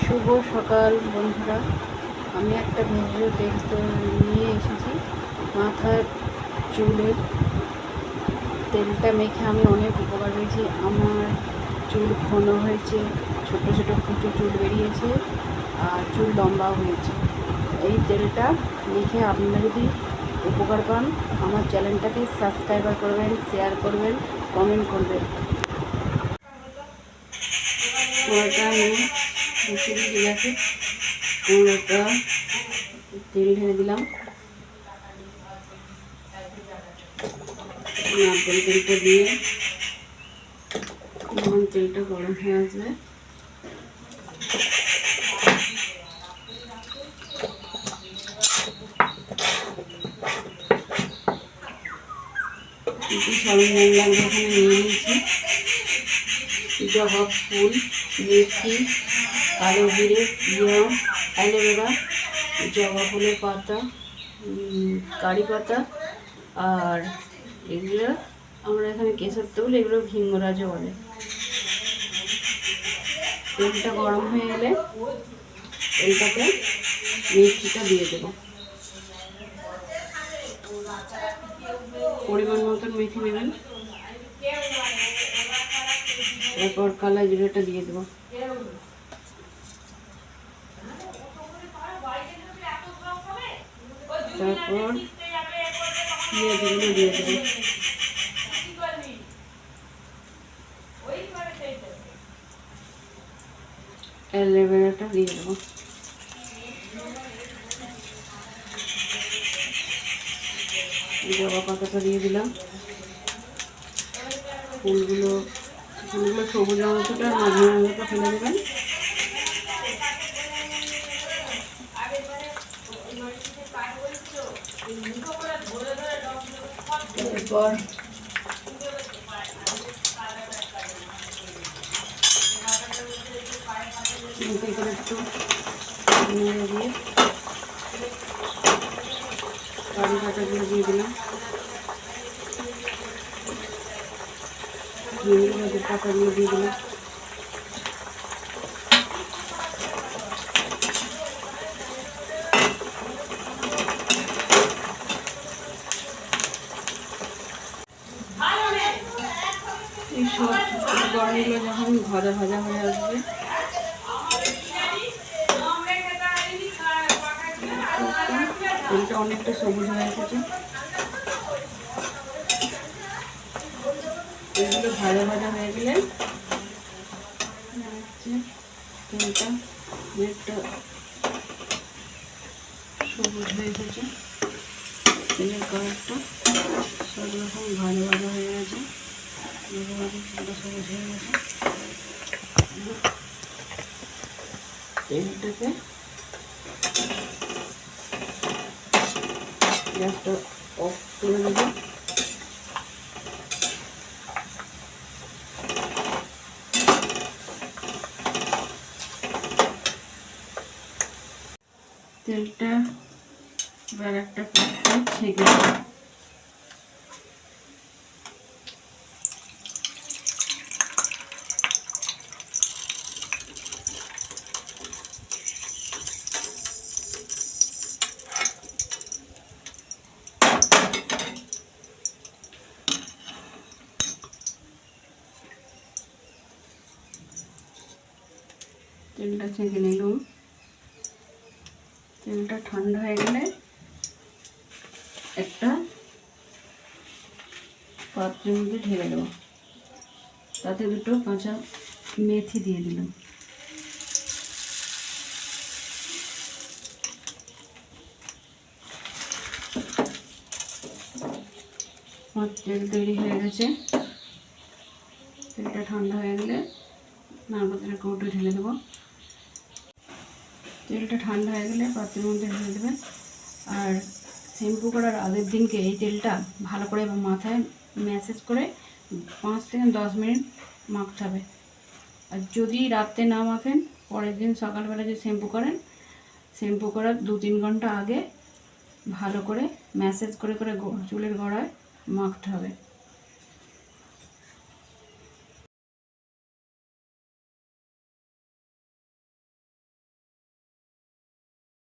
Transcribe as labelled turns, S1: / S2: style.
S1: শুভ সকাল বন্ধুরা, আমি একটা ভেষজ তেল নিয়ে এসেছি। মাথার চুলের তেলটা মেখে আমি অনেক উপকার পেয়েছি। আমার চুল ঘন হয়েছে, ছোট ছোট কুচো চুল বেরিয়েছে আর চুল লম্বাও হয়েছে। এই তেলটা মেখে আপনারা যদি উপকার পান, আমার চ্যানেলটাকে সাবস্ক্রাইবার করবেন, শেয়ার করবেন, কমেন্ট করবেন। কড়াটা আমি বসিয়ে দিয়ে গেছে, কড়াটা তেল ঢেলে দিলাম। নারকেল তেলটা দিয়ে যখন তেলটা গরম হয়ে আসবে, কিছু সরঞ্জাম লাগবে এখানে নিয়ে নিয়েছি। জবা ফুল, মেথি, কালো জিরে, পিঁয়াজ, অ্যালোভেরা, জবা ফুলের পাতা, কারি পাতা, আর এগুলো আমরা এখানে কেশর তৈল, এগুলো ভিঙ্গরাজও বলে। তেলটা গরম হয়ে গেলে তেলটাতে মেথিটা দিয়ে দেবো, পরিমাণ মতন মেথি নেবেন। এরপর কালা জিরেটা দিয়ে দেবো, তারপর পেঁয়াজগুলো দিয়ে দেবো, অ্যালোভেরাটা দিয়ে দেবো, জবা পাতাটা দিয়ে দিলাম। ফুলগুলো সবুজ অংশটা মাঝে মাঝেটা ফেলে দেবেন। এরপর একটু নেড়ে দিয়ে কারি পাতাগুলো দিয়ে দিলাম, ধনেপাতার পাতাগুলো দিয়ে দিলাম। এই সব গরমগুলো যখন ভাজা ভাজা হয়ে আসবে, তেলটা অনেকটা সবুজ হয়ে এসেছে। এগুলো ভাজা ভাজা হয়ে গেলে তেলটা অনেকটা সবুজ হয়ে এসেছে। তেলের কালারটা সব রকম ভাজা ভাজা হয়ে গেছে, সবুজ হয়ে গেছে। তেলটাকে গ্যাসটা অফ করে দেবো। তেলটা এবার একটা পাত্রে ছেঁকে দেবো। তেলটা ছেঁকে নিলাম। তেলটা ঠান্ডা হয়ে গেলে একটা পাত্রের মধ্যে ঢেলে দেবো, তাতে দুটো কাঁচা মেথি দিয়ে দিলাম। আমার তেল তৈরি হয়ে গেছে। তেলটা ঠান্ডা হয়ে গেলে নারকেলের কৌটো ঢেলে দেবো। তেলটা ঠান্ডা হয়ে গেলে পাত্রের মধ্যে ঢেলে দেবেন। আর শ্যাম্পু করার আগের দিনকে এই তেলটা ভালো করে মাথায় ম্যাসেজ করে 5 থেকে 10 মিনিট মাখতে হবে। আর যদি রাতে না মাখেন, পরের দিন সকালবেলা যে শ্যাম্পু করেন, শ্যাম্পু করার 2-3 ঘন্টা আগে ভালো করে ম্যাসেজ করে করে চুলের গোড়ায় মাখতে হবে।